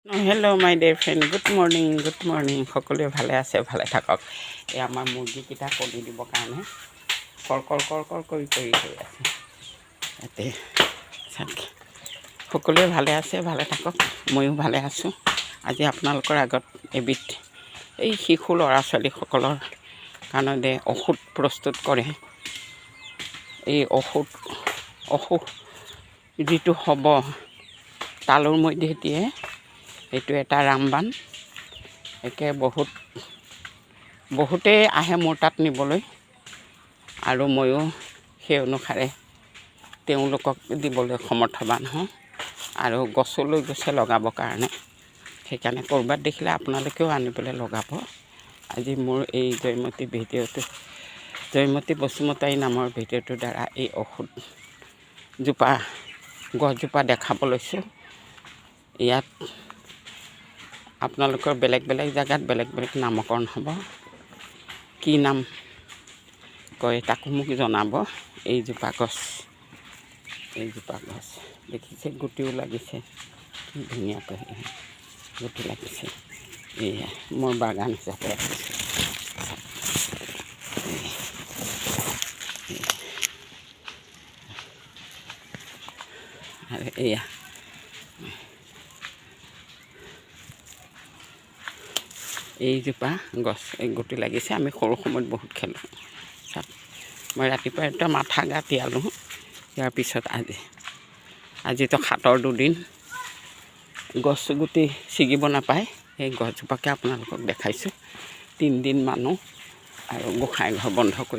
Hello' মাই dear friend, good morning. সকলোৱে ভালে আছে, ভালে থাকক। এই আমাৰ মুৰ্গীকেইটা কণী দিবৰ কাৰণে কৰ কৰি আছে ইয়াতে। সকলোৱে ভালে আছে, ভালে থাকক। ময়ো ভালে আছোঁ। আজি আপোনালোকৰ আগত এবিধ এই শিশু ল'ৰা ছোৱালীসকলৰ কাৰণে ঔষধ প্ৰস্তুত কৰে। এই অসুখ যিটো হ'ব তালুৰ মধ্যে দিয়ে, এইটো এটা ৰামবাণ। একে বহুতেই আহে মোৰ তাত নিবলৈ, আৰু ময়ো সেই অনুসাৰে তেওঁলোকক দিবলৈ সমৰ্থবান হওঁ, আৰু গছলৈ গছে লগাবৰ কাৰণে। সেইকাৰণে ক'ৰবাত দেখিলে আপোনালোকেও আনি পেলাই লগাব। আজি মোৰ এই জয়মতী বসুমতাৰী নামৰ ভিডিঅ'টোৰ দ্বাৰা এই গছজোপা দেখাব লৈছোঁ। ইয়াত আপোনালোকৰ বেলেগ বেলেগ জেগাত বেলেগ বেলেগ নামকৰণ হ'ব। কি নাম কয় তাকো মোক জনাব। এইজোপা গছ দেখিছে, গুটিও লাগিছে, কি ধুনীয়াকৈ গুটি লাগিছে। এয়া মোৰ বাগান হিচাপে ৰাখিছোঁ। আৰু এয়া এইজোপা গছ, এই গুটি লাগিছে। আমি সৰু সময়ত বহুত খেলোঁ। চাওক, মই ৰাতিপুৱা এটা মাথা গা তিয়ালোঁ। ইয়াৰ পিছত আজিতো 7ৰ 2 দিন গছ গুটি ছিগিব নাপায়। সেই গছজোপাকে আপোনালোকক দেখাইছোঁ। 3 দিন মানুহ আৰু গোঁসাই ঘৰ বন্ধ কৰি